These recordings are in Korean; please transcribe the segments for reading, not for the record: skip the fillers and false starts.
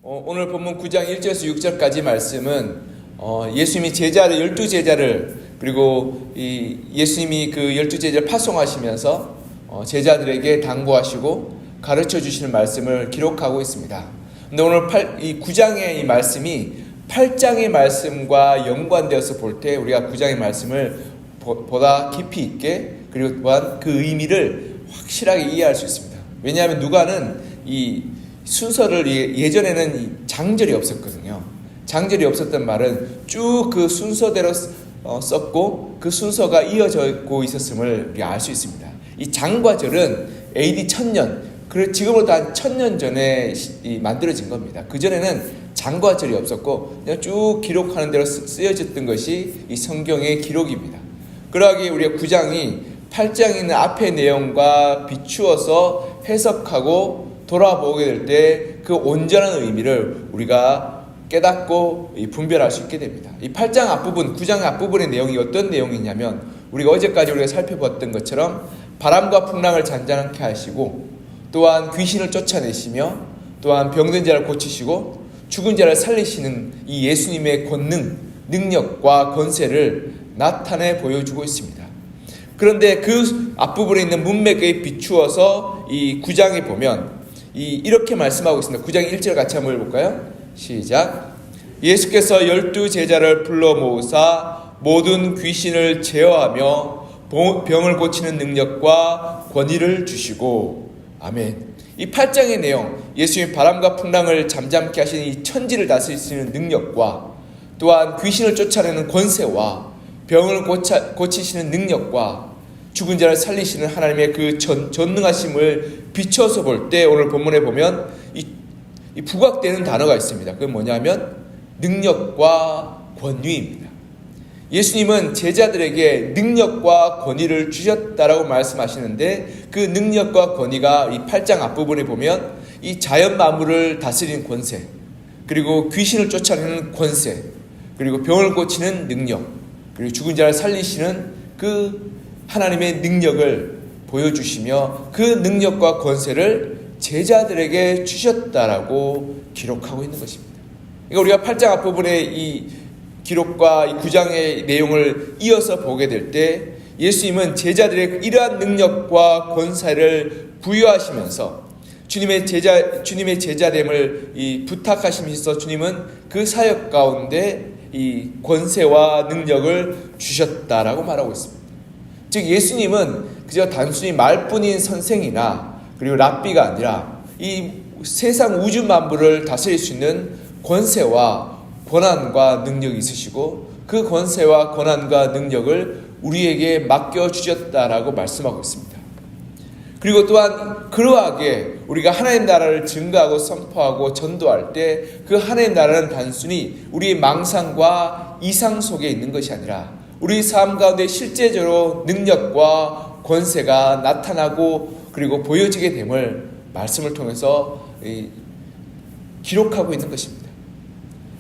오늘 본문 9장 1절에서 6절까지 말씀은 예수님이 제자를 12제자를 그리고 예수님이 그 12제자를 파송하시면서 제자들에게 당부하시고 가르쳐 주시는 말씀을 기록하고 있습니다. 근데 오늘 이 9장의 이 말씀이 8장의 말씀과 연관되어서 볼 때 우리가 9장의 말씀을 보다 깊이 있게 그리고 또한 그 의미를 확실하게 이해할 수 있습니다. 왜냐하면 누가는 이 순서를 예전에는 장절이 없었거든요. 장절이 없었던 말은 쭉 그 순서대로 썼고 그 순서가 이어져 있었음을 우리가 알 수 있습니다. 이 장과 절은 AD 1000년, 지금으로부터 한 1000년 전에 만들어진 겁니다. 그전에는 장과 절이 없었고 그냥 쭉 기록하는 대로 쓰여졌던 것이 이 성경의 기록입니다. 그러하기에 우리가 9장이 8장에 있는 앞의 내용과 비추어서 해석하고 돌아보게 될 때 그 온전한 의미를 우리가 깨닫고 분별할 수 있게 됩니다. 이 8장 앞부분, 9장 앞부분의 내용이 어떤 내용이냐면 우리가 어제까지 우리가 살펴봤던 것처럼 바람과 풍랑을 잔잔하게 하시고 또한 귀신을 쫓아내시며 또한 병든 자를 고치시고 죽은 자를 살리시는 이 예수님의 권능, 능력과 권세를 나타내 보여주고 있습니다. 그런데 그 앞부분에 있는 문맥에 비추어서 이 9장에 보면 이렇게 말씀하고 있습니다. 9장 1절 같이 한번 읽어볼까요? 시작. 예수께서 12제자를 불러 모으사 모든 귀신을 제어하며 병을 고치는 능력과 권위를 주시고. 아멘. 이 8장의 내용, 예수님이 바람과 풍랑을 잠잠케 하시는 이 천지를 다스리시는 능력과 또한 귀신을 쫓아내는 권세와 병을 고치시는 능력과 죽은 자를 살리시는 하나님의 그 전능하심을 비춰서 볼 때 오늘 본문에 보면 이 부각되는 단어가 있습니다. 그건 뭐냐면 능력과 권위입니다. 예수님은 제자들에게 능력과 권위를 주셨다라고 말씀하시는데 그 능력과 권위가 이 8장 앞부분에 보면 이 자연 만물을 다스리는 권세, 그리고 귀신을 쫓아내는 권세, 그리고 병을 고치는 능력, 그리고 죽은 자를 살리시는 그 하나님의 능력을 보여주시며 그 능력과 권세를 제자들에게 주셨다라고 기록하고 있는 것입니다. 그러니까 우리가 8장 앞부분의 이 기록과 이 9장의 내용을 이어서 보게 될 때 예수님은 제자들의 이러한 능력과 권세를 부여하시면서 주님의 제자됨을 부탁하시면서 주님은 그 사역 가운데 이 권세와 능력을 주셨다라고 말하고 있습니다. 즉 예수님은 그저 단순히 말뿐인 선생이나 그리고 랍비가 아니라 이 세상 우주 만물을 다스릴 수 있는 권세와 권한과 능력이 있으시고 그 권세와 권한과 능력을 우리에게 맡겨주셨다라고 말씀하고 있습니다. 그리고 또한 그러하게 우리가 하나님 나라를 증거하고 선포하고 전도할 때 그 하나님 나라는 단순히 우리의 망상과 이상 속에 있는 것이 아니라 우리 삶 가운데 실제적으로 능력과 권세가 나타나고 그리고 보여지게 됨을 말씀을 통해서 기록하고 있는 것입니다.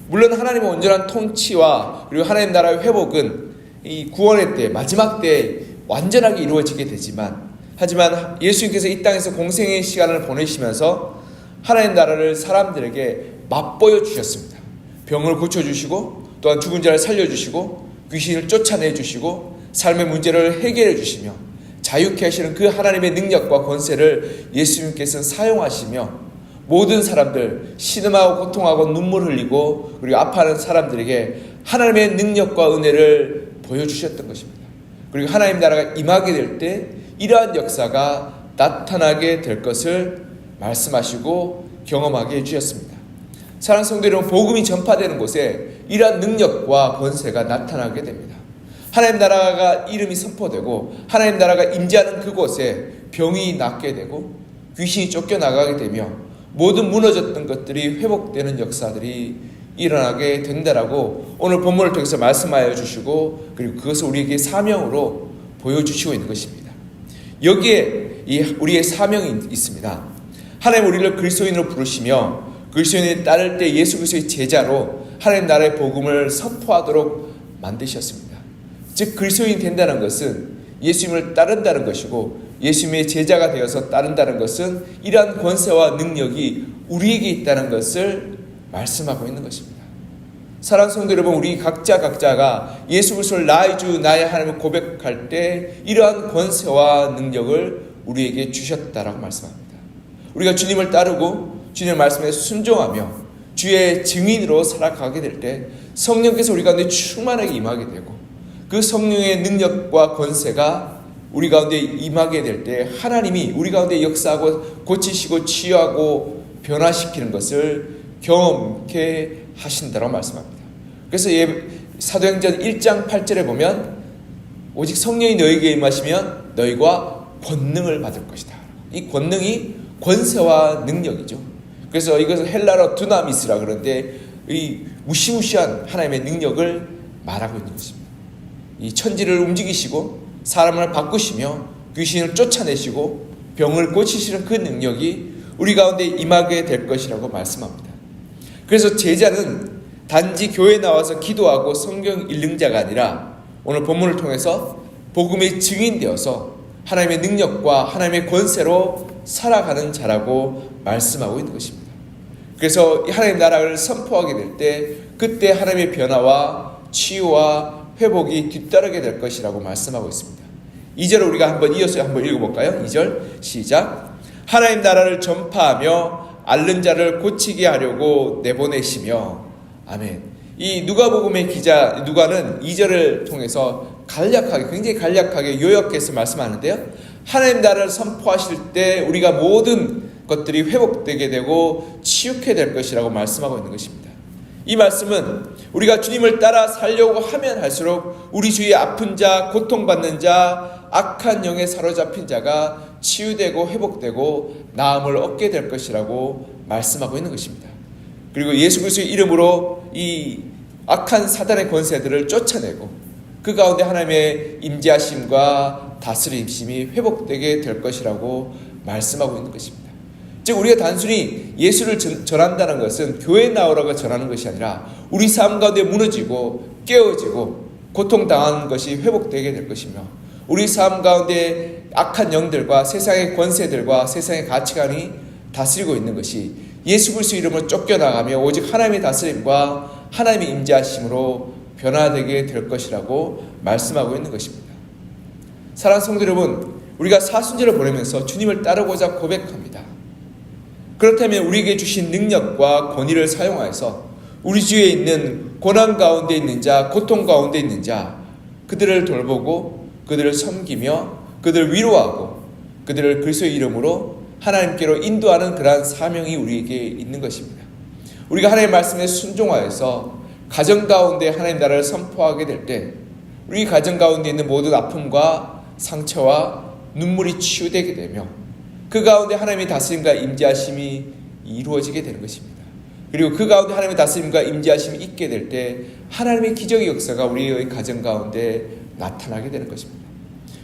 물론 하나님의 온전한 통치와 그리고 하나님 나라의 회복은 이 구원의 때 마지막 때 완전하게 이루어지게 되지만 하지만 예수님께서 이 땅에서 공생의 시간을 보내시면서 하나님 나라를 사람들에게 맛보여 주셨습니다. 병을 고쳐주시고 또한 죽은 자를 살려주시고 귀신을 쫓아내주시고 삶의 문제를 해결해 주시며 자유케 하시는 그 하나님의 능력과 권세를 예수님께서는 사용하시며 모든 사람들 신음하고 고통하고 눈물 흘리고 그리고 아파하는 사람들에게 하나님의 능력과 은혜를 보여주셨던 것입니다. 그리고 하나님 나라가 임하게 될 때 이러한 역사가 나타나게 될 것을 말씀하시고 경험하게 해주셨습니다. 사랑하는 성도 여러분, 복음이 전파되는 곳에 이러한 능력과 권세가 나타나게 됩니다. 하나님 나라가 이름이 선포되고 하나님 나라가 임재하는 그곳에 병이 낫게 되고 귀신이 쫓겨나가게 되며 모든 무너졌던 것들이 회복되는 역사들이 일어나게 된다라고 오늘 본문을 통해서 말씀하여 주시고 그리고 그것을 우리에게 사명으로 보여주시고 있는 것입니다. 여기에 우리의 사명이 있습니다. 하나님 우리를 그리스도인으로 부르시며 그리스도인을 따를 때 예수 그리스도의 제자로 하나님 나라의 복음을 선포하도록 만드셨습니다. 즉 그리스도인이 된다는 것은 예수님을 따른다는 것이고 예수님의 제자가 되어서 따른다는 것은 이러한 권세와 능력이 우리에게 있다는 것을 말씀하고 있는 것입니다. 사랑하는 성도 여러분, 우리 각자가 예수 그리스도를 나의 주 나의 하나님을 고백할 때 이러한 권세와 능력을 우리에게 주셨다라고 말씀합니다. 우리가 주님을 따르고 주님의 말씀에 순종하며 주의 증인으로 살아가게 될 때 성령께서 우리 가운데 충만하게 임하게 되고 그 성령의 능력과 권세가 우리 가운데 임하게 될 때 하나님이 우리 가운데 역사하고 고치시고 치유하고 변화시키는 것을 경험케 하신다고 말씀합니다. 그래서 사도행전 1장 8절에 보면 오직 성령이 너희에게 임하시면 너희가 권능을 받을 것이다. 이 권능이 권세와 능력이죠. 그래서 이것을 헬라로 두나미스라 그러는데 이 무시무시한 하나님의 능력을 말하고 있는 것입니다. 이 천지를 움직이시고 사람을 바꾸시며 귀신을 쫓아내시고 병을 고치시는 그 능력이 우리 가운데 임하게 될 것이라고 말씀합니다. 그래서 제자는 단지 교회에 나와서 기도하고 성경 읽는 자가 아니라 오늘 본문을 통해서 복음의 증인되어서 하나님의 능력과 하나님의 권세로 살아가는 자라고 말씀하고 있는 것입니다. 그래서 하나님의 나라를 선포하게 될 때 그때 하나님의 변화와 치유와 회복이 뒤따르게 될 것이라고 말씀하고 있습니다. 2절을 우리가 한번 이어서 한번 읽어볼까요? 2절 시작. 하나님 나라를 전파하며 앓는 자를 고치게 하려고 내보내시며. 아멘. 이 누가복음의 기자 누가는 2절을 통해서 굉장히 간략하게 요약해서 말씀하는데요. 하나님 나라를 선포하실 때 우리가 모든 것들이 회복되게 되고 치유케 될 것이라고 말씀하고 있는 것입니다. 이 말씀은 우리가 주님을 따라 살려고 하면 할수록 우리 주위에 아픈 자, 고통받는 자, 악한 영에 사로잡힌 자가 치유되고 회복되고 나음을 얻게 될 것이라고 말씀하고 있는 것입니다. 그리고 예수 그리스도의 이름으로 이 악한 사단의 권세들을 쫓아내고 그 가운데 하나님의 임재하심과 다스림심이 회복되게 될 것이라고 말씀하고 있는 것입니다. 즉 우리가 단순히 예수를 전한다는 것은 교회에 나오라고 전하는 것이 아니라 우리 삶 가운데 무너지고 깨어지고 고통당한 것이 회복되게 될 것이며 우리 삶 가운데 악한 영들과 세상의 권세들과 세상의 가치관이 다스리고 있는 것이 예수 그리스도 이름으로 쫓겨나가며 오직 하나님의 다스림과 하나님의 임재하심으로 변화되게 될 것이라고 말씀하고 있는 것입니다. 사랑하는 성도 여러분, 우리가 사순절을 보내면서 주님을 따르고자 고백합니다. 그렇다면 우리에게 주신 능력과 권위를 사용하여서 우리 주위에 있는 고난 가운데 있는 자, 고통 가운데 있는 자, 그들을 돌보고 그들을 섬기며 그들을 위로하고 그들을 그리스도의 이름으로 하나님께로 인도하는 그러한 사명이 우리에게 있는 것입니다. 우리가 하나님의 말씀에 순종하여서 가정 가운데 하나님 나라를 선포하게 될 때 우리 가정 가운데 있는 모든 아픔과 상처와 눈물이 치유되게 되며 그 가운데 하나님의 다스림과 임재하심이 이루어지게 되는 것입니다. 그리고 그 가운데 하나님의 다스림과 임재하심이 있게 될 때 하나님의 기적의 역사가 우리의 가정 가운데 나타나게 되는 것입니다.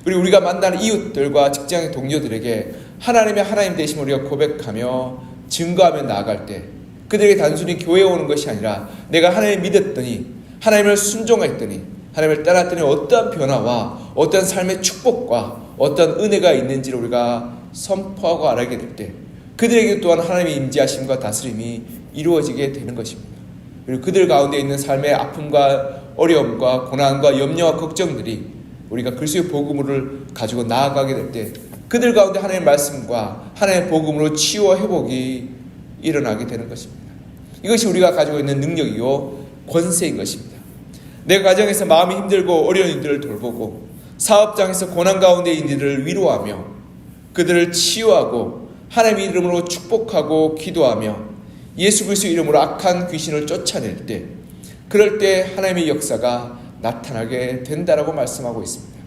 그리고 우리가 만나는 이웃들과 직장의 동료들에게 하나님의 하나님 되심을 우리가 고백하며 증거하며 나아갈 때 그들에게 단순히 교회에 오는 것이 아니라 내가 하나님을 믿었더니 하나님을 순종했더니 하나님을 따랐더니 어떠한 변화와 어떠한 삶의 축복과 어떠한 은혜가 있는지를 우리가 선포하고 알게 될 때 그들에게 또한 하나님의 임재하심과 다스림이 이루어지게 되는 것입니다. 그리고 그들 가운데 있는 삶의 아픔과 어려움과 고난과 염려와 걱정들이 우리가 그리스도의 복음을 가지고 나아가게 될 때 그들 가운데 하나님의 말씀과 하나님의 복음으로 치유와 회복이 일어나게 되는 것입니다. 이것이 우리가 가지고 있는 능력이요 권세인 것입니다. 내 가정에서 마음이 힘들고 어려운 이들을 돌보고 사업장에서 고난 가운데 있는 이들을 위로하며 그들을 치유하고 하나님의 이름으로 축복하고 기도하며 예수 그리스도의 이름으로 악한 귀신을 쫓아낼 때 그럴 때 하나님의 역사가 나타나게 된다라고 말씀하고 있습니다.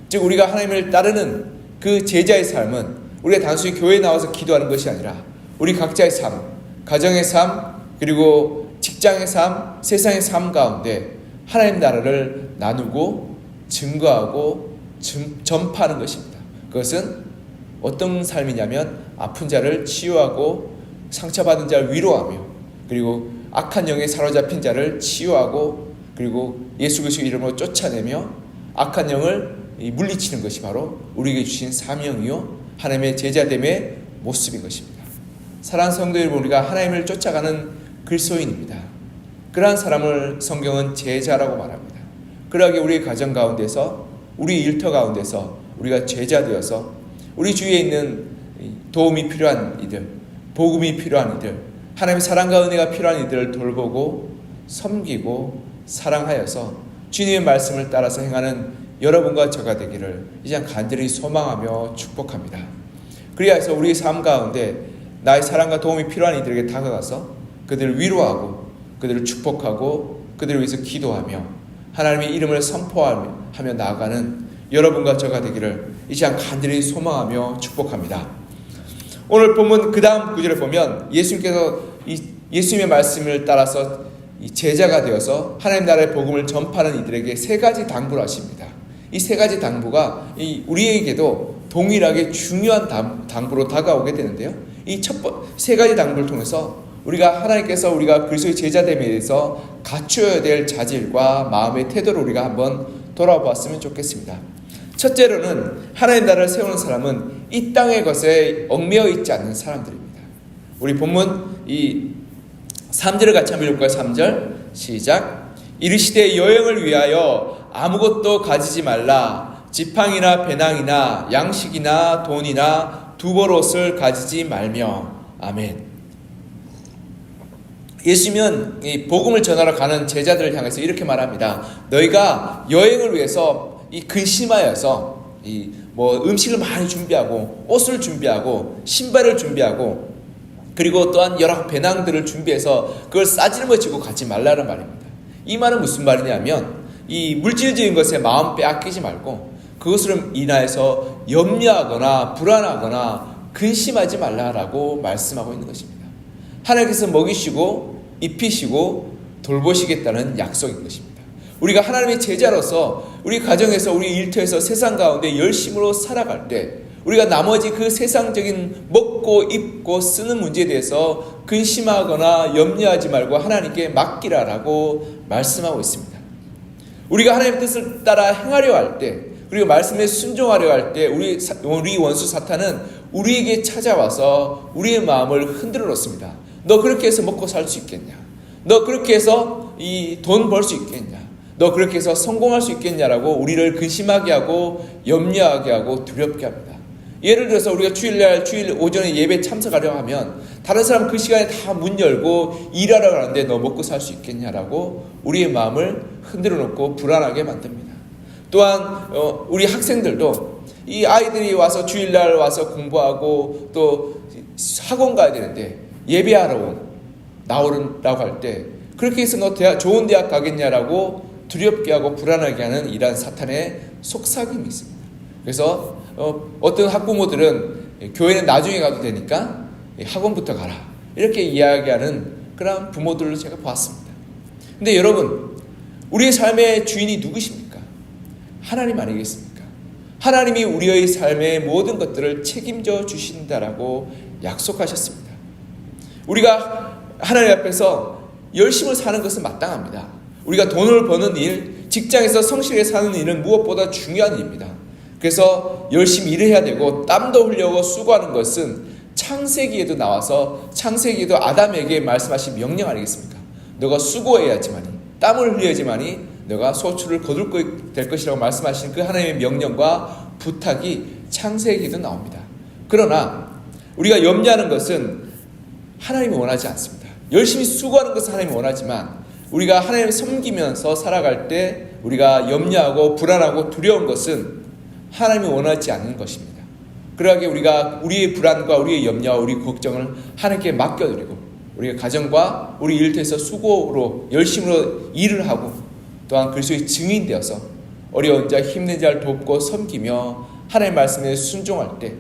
즉 우리가 하나님을 따르는 그 제자의 삶은 우리가 단순히 교회에 나와서 기도하는 것이 아니라 우리 각자의 삶, 가정의 삶, 그리고 직장의 삶, 세상의 삶 가운데 하나님 나라를 나누고 증거하고 전파하는 것입니다. 그것은 어떤 삶이냐면 아픈 자를 치유하고 상처받은 자를 위로하며 그리고 악한 영에 사로잡힌 자를 치유하고 그리고 예수 그리스도의 이름으로 쫓아내며 악한 영을 물리치는 것이 바로 우리에게 주신 사명이요 하나님의 제자됨의 모습인 것입니다. 사랑하는 성도 여러분, 우리가 하나님을 쫓아가는 그리스도인입니다. 그러한 사람을 성경은 제자라고 말합니다. 그러하게 우리 가정 가운데서, 우리 일터 가운데서 우리가 제자 되어서 우리 주위에 있는 도움이 필요한 이들, 복음이 필요한 이들, 하나님의 사랑과 은혜가 필요한 이들을 돌보고 섬기고 사랑하여서 주님의 말씀을 따라서 행하는 여러분과 저가 되기를 이제 간절히 소망하며 축복합니다. 그리하여서 우리 삶 가운데 나의 사랑과 도움이 필요한 이들에게 다가가서 그들을 위로하고 그들을 축복하고 그들을 위해서 기도하며 하나님의 이름을 선포하며 나아가는 여러분과 저가 되기를 이 시간 간절히 소망하며 축복합니다. 오늘 본문 그 다음 구절을 보면 예수님께서 예수님의 말씀을 따라서 제자가 되어서 하나님 나라의 복음을 전파하는 이들에게 세 가지 당부를 하십니다. 이 세 가지 당부가 우리에게도 동일하게 중요한 당부로 다가오게 되는데요. 이 세 가지 당부를 통해서 하나님께서 우리가 그리스도의 제자됨에 대해서 갖추어야 될 자질과 마음의 태도를 우리가 한번 돌아보았으면 좋겠습니다. 첫째로는 하나님 나라를 세우는 사람은 이 땅의 것에 얽매여 있지 않는 사람들입니다. 우리 본문 이 3절을 같이 한번 읽을까요? 3절 시작. 이르시되 여행을 위하여 아무것도 가지지 말라. 지팡이나 배낭이나 양식이나 돈이나 두벌옷을 가지지 말며. 아멘. 예수님은 이 복음을 전하러 가는 제자들을 향해서 이렇게 말합니다. 너희가 여행을 위해서 이 근심하여서 음식을 많이 준비하고 옷을 준비하고 신발을 준비하고 그리고 또한 여러 배낭들을 준비해서 그걸 싸질머지고 가지 말라는 말입니다. 이 말은 무슨 말이냐면 이 물질적인 것에 마음 빼앗기지 말고 그것으로 인하여서 염려하거나 불안하거나 근심하지 말라라고 말씀하고 있는 것입니다. 하나님께서 먹이시고 입히시고 돌보시겠다는 약속인 것입니다. 우리가 하나님의 제자로서 우리 가정에서 우리 일터에서 세상 가운데 열심으로 살아갈 때 우리가 나머지 그 세상적인 먹고 입고 쓰는 문제에 대해서 근심하거나 염려하지 말고 하나님께 맡기라라고 말씀하고 있습니다. 우리가 하나님의 뜻을 따라 행하려 할 때 그리고 말씀에 순종하려 할 때 우리 원수 사탄은 우리에게 찾아와서 우리의 마음을 흔들어 놓습니다. 너 그렇게 해서 먹고 살 수 있겠냐? 너 그렇게 해서 이 돈 벌 수 있겠냐? 너 그렇게 해서 성공할 수 있겠냐라고 우리를 근심하게 하고 염려하게 하고 두렵게 합니다. 예를 들어서 우리가 주일 오전에 예배 참석하려 하면 다른 사람 그 시간에 다 문 열고 일하러 가는데 너 먹고 살 수 있겠냐라고 우리의 마음을 흔들어 놓고 불안하게 만듭니다. 또한 우리 학생들도 이 아이들이 와서 주일날 와서 공부하고 또 학원 가야 되는데 예배하러 나오라고 할 때 그렇게 해서 너 좋은 대학 가겠냐라고 두렵게 하고 불안하게 하는 이러한 사탄의 속삭임이 있습니다. 그래서 어떤 학부모들은 교회는 나중에 가도 되니까 학원부터 가라 이렇게 이야기하는 그런 부모들을 제가 보았습니다. 근데 여러분 우리의 삶의 주인이 누구십니까? 하나님 아니겠습니까? 하나님이 우리의 삶의 모든 것들을 책임져 주신다라고 약속하셨습니다. 우리가 하나님 앞에서 열심히 사는 것은 마땅합니다. 우리가 돈을 버는 일, 직장에서 성실하게 사는 일은 무엇보다 중요한 일입니다. 그래서 열심히 일을 해야 되고 땀도 흘려고 수고하는 것은 창세기에도 나와서 창세기에도 아담에게 말씀하신 명령 아니겠습니까? 너가 수고해야지만이 땀을 흘려야지만이 너가 소출을 거둘 될 것이라고 말씀하신 그 하나님의 명령과 부탁이 창세기에도 나옵니다. 그러나 우리가 염려하는 것은 하나님이 원하지 않습니다. 열심히 수고하는 것은 하나님이 원하지만 우리가 하나님을 섬기면서 살아갈 때 우리가 염려하고 불안하고 두려운 것은 하나님이 원하지 않는 것입니다. 그러하게 우리가 우리의 불안과 우리의 염려와 우리 걱정을 하나님께 맡겨드리고 우리가 가정과 우리 일터에서 수고로 열심으로 일을 하고 또한 그리스도의 증인 되어서 어려운 자 힘든 자를 돕고 섬기며 하나님의 말씀에 순종할 때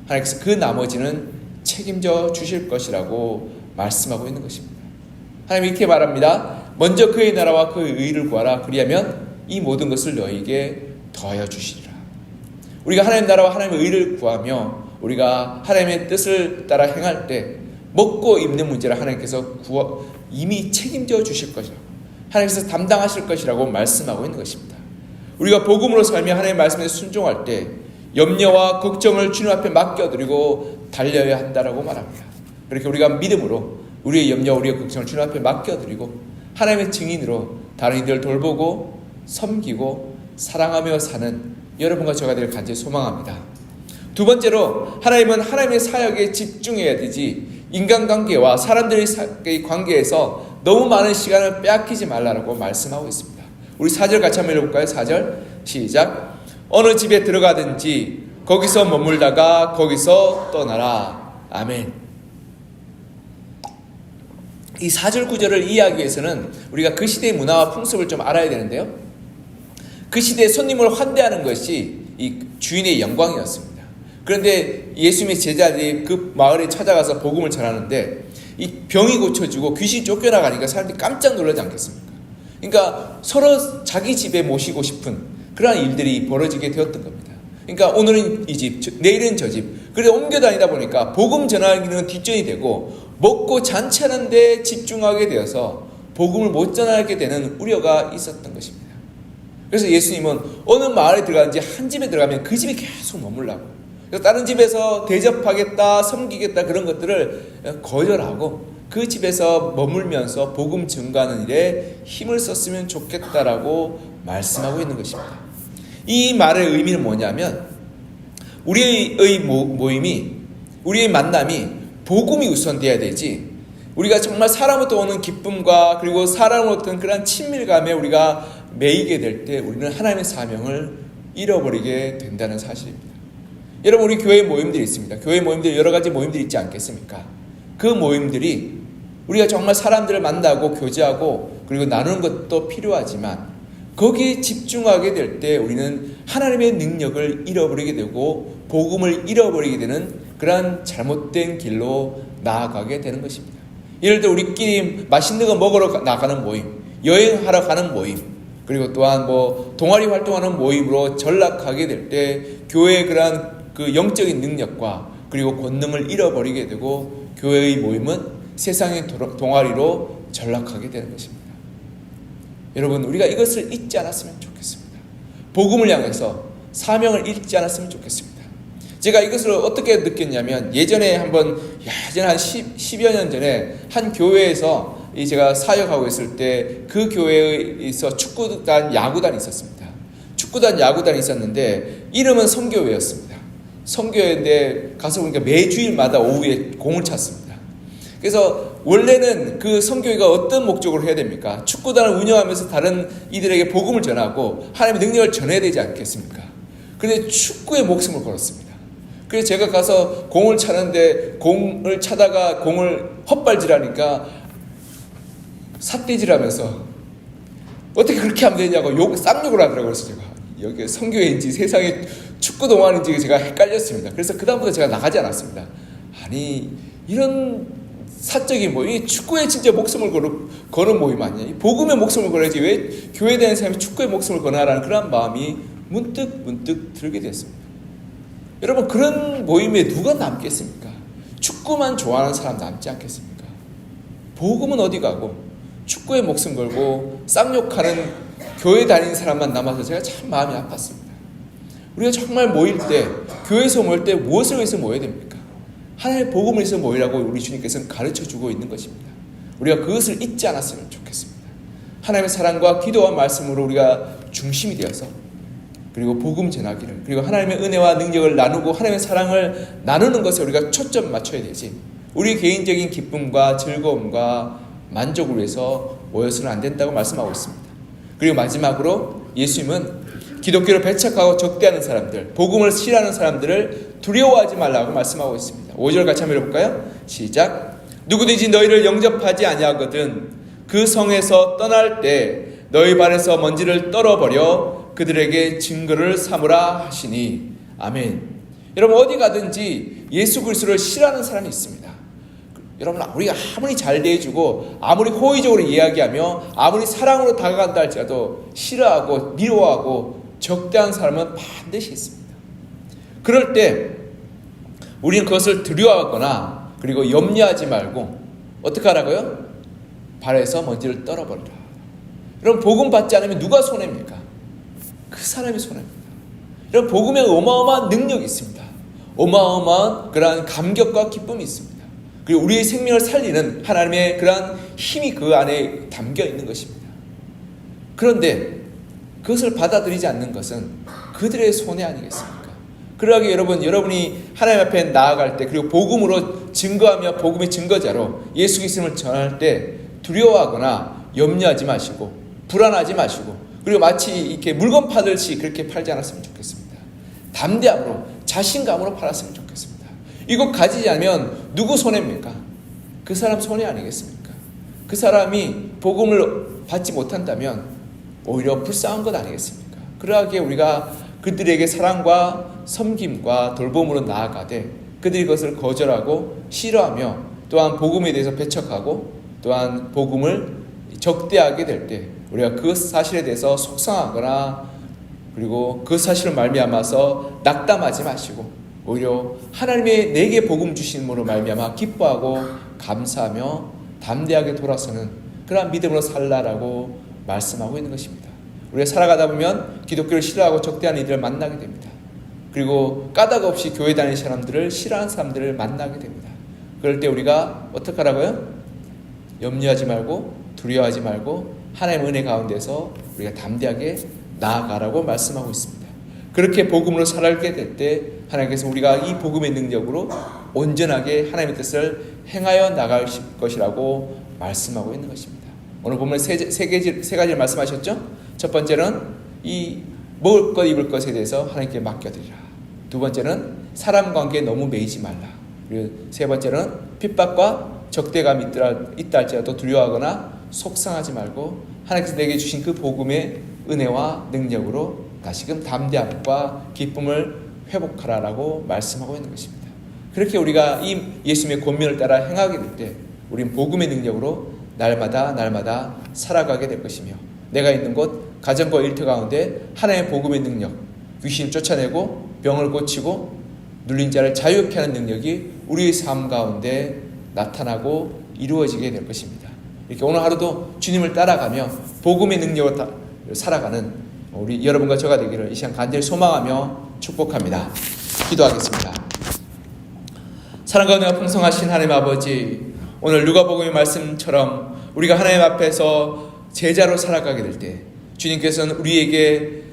하나님께서 그 나머지는 책임져 주실 것이라고 말씀하고 있는 것입니다. 하나님이 이렇게 말합니다. 먼저 그의 나라와 그의 의를 구하라. 그리하면 이 모든 것을 너희에게 더하여 주시리라. 우리가 하나님 나라와 하나님의 의를 구하며 우리가 하나님의 뜻을 따라 행할 때 먹고 입는 문제를 하나님께서 이미 책임져 주실 것이라고 하나님께서 담당하실 것이라고 말씀하고 있는 것입니다. 우리가 복음으로 살며 하나님의 말씀에 순종할 때 염려와 걱정을 주님 앞에 맡겨드리고 달려야 한다라고 말합니다. 그렇게 우리가 믿음으로 우리의 염려, 우리의 걱정을 주님 앞에 맡겨드리고 하나님의 증인으로 다른 이들을 돌보고 섬기고 사랑하며 사는 여러분과 저가 될 간절히 소망합니다. 두 번째로, 하나님은 하나님의 사역에 집중해야 되지 인간관계와 사람들의 관계에서 너무 많은 시간을 빼앗기지 말라고 말씀하고 있습니다. 우리 4절 같이 한번 읽어볼까요? 4절 시작. 어느 집에 들어가든지 거기서 머물다가 거기서 떠나라. 아멘. 이 4절 9절을 이해하기 위해서는 우리가 그 시대의 문화와 풍습을 좀 알아야 되는데요, 그 시대에 손님을 환대하는 것이 이 주인의 영광이었습니다. 그런데 예수님의 제자들이 그 마을에 찾아가서 복음을 전하는데 이 병이 고쳐지고 귀신이 쫓겨나가니까 사람들이 깜짝 놀라지 않겠습니까? 그러니까 서로 자기 집에 모시고 싶은 그러한 일들이 벌어지게 되었던 겁니다. 그러니까 오늘은 이 집, 내일은 저 집, 그래서 옮겨 다니다 보니까 복음 전하기는 뒷전이 되고 먹고 잔치하는 데 집중하게 되어서 복음을 못 전하게 되는 우려가 있었던 것입니다. 그래서 예수님은 어느 마을에 들어가든지 한 집에 들어가면 그 집에 계속 머물라고, 그래서 다른 집에서 대접하겠다, 섬기겠다 그런 것들을 거절하고 그 집에서 머물면서 복음 전가하는 일에 힘을 썼으면 좋겠다라고 말씀하고 있는 것입니다. 이 말의 의미는 뭐냐면, 우리의 모임이, 우리의 만남이 복음이 우선돼야 되지, 우리가 정말 사람으로부터 오는 기쁨과 그리고 사람으로부터 오는 그런 친밀감에 우리가 매이게 될 때 우리는 하나님의 사명을 잃어버리게 된다는 사실입니다. 여러분, 우리 교회 모임들이 있습니다. 교회 모임들, 여러 가지 모임들이 있지 않겠습니까? 그 모임들이 우리가 정말 사람들을 만나고 교제하고 그리고 나누는 것도 필요하지만 거기에 집중하게 될 때 우리는 하나님의 능력을 잃어버리게 되고 복음을 잃어버리게 되는 그러한 잘못된 길로 나아가게 되는 것입니다. 예를 들어 우리끼리 맛있는 거 먹으러 나가는 모임, 여행하러 가는 모임, 그리고 또한 동아리 활동하는 모임으로 전락하게 될 때 교회의 그러한 그 영적인 능력과 그리고 권능을 잃어버리게 되고 교회의 모임은 세상의 동아리로 전락하게 되는 것입니다. 여러분, 우리가 이것을 잊지 않았으면 좋겠습니다. 복음을 향해서 사명을 잊지 않았으면 좋겠습니다. 제가 이것을 어떻게 느꼈냐면, 예전에 한 10여 년 전에 한 교회에서 제가 사역하고 있을 때 그 교회에서 축구단, 야구단이 있었습니다. 축구단, 야구단이 있었는데 이름은 선교회였습니다. 선교회인데 가서 보니까 매주일마다 오후에 공을 찼습니다. 그래서 원래는 그 선교회가 어떤 목적으로 해야 됩니까? 축구단을 운영하면서 다른 이들에게 복음을 전하고 하나님의 능력을 전해야 되지 않겠습니까? 그런데 축구에 목숨을 걸었습니다. 그래서 제가 가서 공을 차는데 공을 차다가 공을 헛발질하니까 삿대질하면서 어떻게 그렇게 하면 되냐고 쌍욕을 하더라고요. 그래서 제가 여기 선교회인지 세상에 축구 동아리인지 제가 헷갈렸습니다. 그래서 그다음부터 제가 나가지 않았습니다. 아니, 이런 사적인 모임, 축구에 진짜 목숨을 거는 모임 아니냐? 복음에 목숨을 걸어야지 왜 교회에 다니는 사람이 축구에 목숨을 거나라는 그런 마음이 문득 들게 됐습니다. 여러분, 그런 모임에 누가 남겠습니까? 축구만 좋아하는 사람 남지 않겠습니까? 복음은 어디 가고 축구에 목숨 걸고 쌍욕하는 교회 다니는 사람만 남아서 제가 참 마음이 아팠습니다. 우리가 정말 모일 때, 교회에서 모일 때 무엇을 위해서 모여야 됩니까? 하나님의 복음을 위해서 모이라고 우리 주님께서는 가르쳐주고 있는 것입니다. 우리가 그것을 잊지 않았으면 좋겠습니다. 하나님의 사랑과 기도와 말씀으로 우리가 중심이 되어서, 그리고 복음 전하기를, 그리고 하나님의 은혜와 능력을 나누고 하나님의 사랑을 나누는 것에 우리가 초점 맞춰야 되지, 우리 개인적인 기쁨과 즐거움과 만족을 위해서 모여서는 안 된다고 말씀하고 있습니다. 그리고 마지막으로 예수님은 기독교를 배척하고 적대하는 사람들, 복음을 싫어하는 사람들을 두려워하지 말라고 말씀하고 있습니다. 5절 같이 한번 읽어볼까요? 시작. 누구든지 너희를 영접하지 아니하거든 그 성에서 떠날 때 너희 발에서 먼지를 떨어버려 그들에게 증거를 삼으라 하시니. 아멘. 여러분, 어디 가든지 예수 그리스도를 싫어하는 사람이 있습니다. 여러분, 우리가 아무리 잘 대해주고 아무리 호의적으로 이야기하며 아무리 사랑으로 다가간다 할지라도 싫어하고 미워하고 적대한 사람은 반드시 있습니다. 그럴 때 우리는 그것을 두려워하거나 그리고 염려하지 말고 어떻게 하라고요? 발에서 먼지를 떨어버리라. 여러분, 복음 받지 않으면 누가 손해입니까? 그 사람이 손해입니다. 여러분, 복음에 어마어마한 능력이 있습니다. 어마어마한 그러한 감격과 기쁨이 있습니다. 그리고 우리의 생명을 살리는 하나님의 그러한 힘이 그 안에 담겨 있는 것입니다. 그런데 그것을 받아들이지 않는 것은 그들의 손해 아니겠습니까? 그러하게 여러분이 하나님 앞에 나아갈 때, 그리고 복음으로 증거하며 복음의 증거자로 예수 그리스도를 전할 때 두려워하거나 염려하지 마시고 불안하지 마시고, 그리고 마치 이렇게 물건 팔듯이 그렇게 팔지 않았으면 좋겠습니다. 담대함으로 자신감으로 팔았으면 좋겠습니다. 이거 가지지 않으면 누구 손해입니까? 그 사람 손해 아니겠습니까? 그 사람이 복음을 받지 못한다면 오히려 불쌍한 것 아니겠습니까? 그러하게 우리가 그들에게 사랑과 섬김과 돌봄으로 나아가되 그들이 그것을 거절하고 싫어하며 또한 복음에 대해서 배척하고 또한 복음을 적대하게 될 때 우리가 그 사실에 대해서 속상하거나 그리고 그 사실을 말미암아서 낙담하지 마시고 오히려 하나님의 내게 복음 주심으로 말미암아 기뻐하고 감사하며 담대하게 돌아서는 그러한 믿음으로 살라라고 말씀하고 있는 것입니다. 우리가 살아가다 보면 기독교를 싫어하고 적대하는 이들을 만나게 됩니다. 그리고 까닭 없이 교회 다니는 사람들을 싫어하는 사람들을 만나게 됩니다. 그럴 때 우리가 어떻게 하라고요? 염려하지 말고 두려워하지 말고 하나님의 은혜 가운데서 우리가 담대하게 나아가라고 말씀하고 있습니다. 그렇게 복음으로 살아가게 될 때 하나님께서 우리가 이 복음의 능력으로 온전하게 하나님의 뜻을 행하여 나갈 것이라고 말씀하고 있는 것입니다. 오늘 보면 세 가지를 말씀하셨죠? 첫 번째는 이 먹을 것 입을 것에 대해서 하나님께 맡겨드리라. 두 번째는 사람 관계에 너무 매이지 말라. 그리고 세 번째는 핍박과 적대감이 있다 할지라도 두려워하거나 속상하지 말고 하나님께서 내게 주신 그 복음의 은혜와 능력으로 다시금 담대함과 기쁨을 회복하라라고 말씀하고 있는 것입니다. 그렇게 우리가 이 예수님의 권면을 따라 행하게 될 때 우리는 복음의 능력으로 날마다 살아가게 될 것이며 내가 있는 곳 가정과 일터 가운데 하나님의 복음의 능력, 귀신을 쫓아내고 병을 고치고 눌린 자를 자유케 하는 능력이 우리의 삶 가운데 나타나고 이루어지게 될 것입니다. 이렇게 오늘 하루도 주님을 따라가며 복음의 능력으로 살아가는 우리 여러분과 저가 되기를 이 시간 간절히 소망하며 축복합니다. 기도하겠습니다. 사랑과 은혜가 풍성하신 하나님 아버지, 오늘 누가복음의 말씀처럼 우리가 하나님 앞에서 제자로 살아가게 될 때 주님께서는 우리에게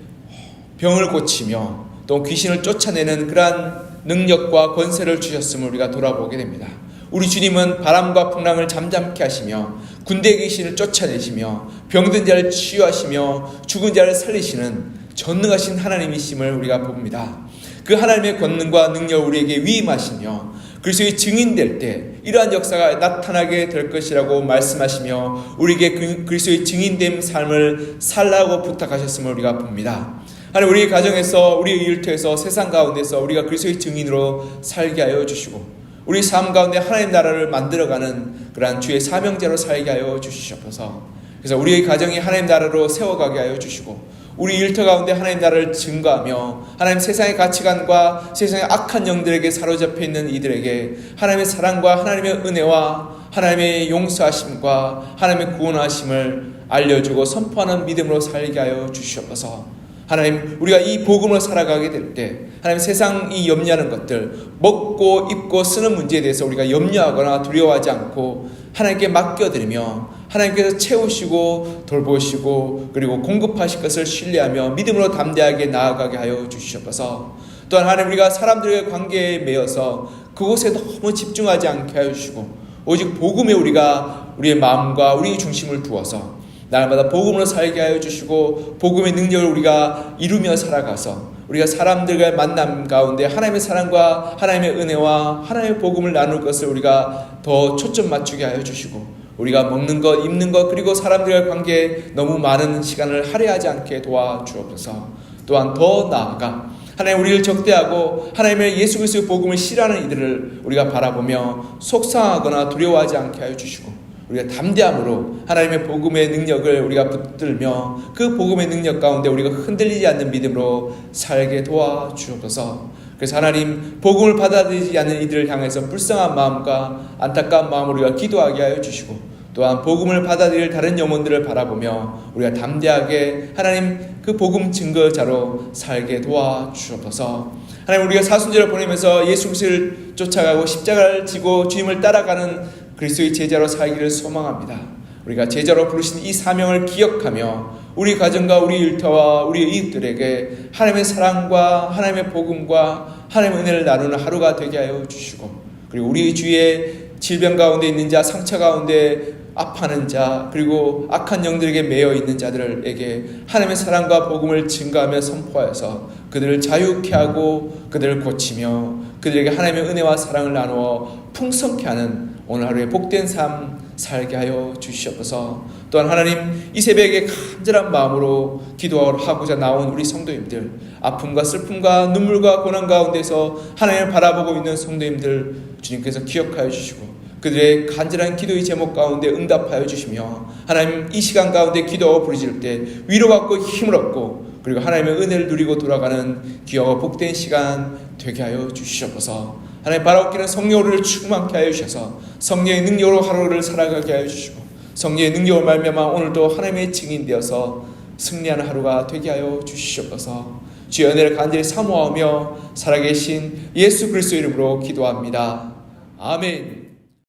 병을 고치며 또 귀신을 쫓아내는 그러한 능력과 권세를 주셨음을 우리가 돌아보게 됩니다. 우리 주님은 바람과 풍랑을 잠잠케 하시며 군대 귀신을 쫓아내시며 병든 자를 치유하시며 죽은 자를 살리시는 전능하신 하나님이심을 우리가 봅니다. 그 하나님의 권능과 능력을 우리에게 위임하시며 그리스도의 증인될 때 이러한 역사가 나타나게 될 것이라고 말씀하시며 우리에게 그리스도의 증인됨 삶을 살라고 부탁하셨음을 우리가 봅니다. 하나님, 우리 가정에서 우리 일터에서 세상 가운데서 우리가 그리스도의 증인으로 살게 하여 주시고 우리 삶 가운데 하나님 나라를 만들어가는 그러한 주의 사명자로 살게 하여 주시옵소서. 그래서 우리의 가정이 하나님 나라로 세워가게 하여 주시고 우리 일터 가운데 하나님 나라를 증거하며 하나님 세상의 가치관과 세상의 악한 영들에게 사로잡혀 있는 이들에게 하나님의 사랑과 하나님의 은혜와 하나님의 용서하심과 하나님의 구원하심을 알려주고 선포하는 믿음으로 살게 하여 주시옵소서. 하나님, 우리가 이 복음을 살아가게 될 때 하나님 세상이 염려하는 것들, 먹고 입고 쓰는 문제에 대해서 우리가 염려하거나 두려워하지 않고 하나님께 맡겨드리며 하나님께서 채우시고 돌보시고 그리고 공급하실 것을 신뢰하며 믿음으로 담대하게 나아가게 하여 주시옵소서. 또한 하나님, 우리가 사람들과의 관계에 매여서 그곳에 너무 집중하지 않게 하여 주시고 오직 복음에 우리가 우리의 마음과 우리의 중심을 두어서 날마다 복음으로 살게 하여 주시고 복음의 능력을 우리가 이루며 살아가서 우리가 사람들과의 만남 가운데 하나님의 사랑과 하나님의 은혜와 하나님의 복음을 나눌 것을 우리가 더 초점 맞추게 하여 주시고 우리가 먹는 것, 입는 것, 그리고 사람들과의 관계에 너무 많은 시간을 할애하지 않게 도와주옵소서. 또한 더 나아가 하나님, 우리를 적대하고 하나님의 예수 그리스도의 복음을 싫어하는 이들을 우리가 바라보며 속상하거나 두려워하지 않게 하여 주시고 우리가 담대함으로 하나님의 복음의 능력을 우리가 붙들며 그 복음의 능력 가운데 우리가 흔들리지 않는 믿음으로 살게 도와주옵소서. 그래서 하나님, 복음을 받아들이지 않는 이들을 향해서 불쌍한 마음과 안타까운 마음으로 우리가 기도하게 하여 주시고 또한 복음을 받아들일 다른 영혼들을 바라보며 우리가 담대하게 하나님 그 복음 증거자로 살게 도와주옵소서. 하나님, 우리가 사순절을 보내면서 예수 그리스도를 쫓아가고 십자가를 지고 주님을 따라가는 그리스도의 제자로 살기를 소망합니다. 우리가 제자로 부르신 이 사명을 기억하며 우리 가정과 우리 일터와 우리 이웃들에게 하나님의 사랑과 하나님의 복음과 하나님의 은혜를 나누는 하루가 되게 하여 주시고, 그리고 우리 주위에 질병 가운데 있는 자, 상처 가운데 아파하는 자, 그리고 악한 영들에게 매여 있는 자들에게 하나님의 사랑과 복음을 증거하며 선포하여서 그들을 자유케 하고 그들을 고치며 그들에게 하나님의 은혜와 사랑을 나누어 풍성케 하는 오늘 하루의 복된 삶 살게 하여 주시옵소서. 또한 하나님, 이 새벽에 간절한 마음으로 기도하고자 나온 우리 성도님들, 아픔과 슬픔과 눈물과 고난 가운데서 하나님을 바라보고 있는 성도님들 주님께서 기억하여 주시고 그들의 간절한 기도의 제목 가운데 응답하여 주시며 하나님, 이 시간 가운데 기도 부르실 때 위로받고 힘을 얻고 그리고 하나님의 은혜를 누리고 돌아가는 귀하고 복된 시간 되게 하여 주시옵소서. 하나님, 바라옵기는 성령으로 충만케 하여 주셔서 성령의 능력으로 하루를 살아가게 하여 주시고 성령의 능력을 말미암아 오늘도 하나님의 증인되어서 승리하는 하루가 되게 하여 주시옵소서. 주의 은혜를 간절히 사모하며 살아계신 예수 그리스도 이름으로 기도합니다. 아멘.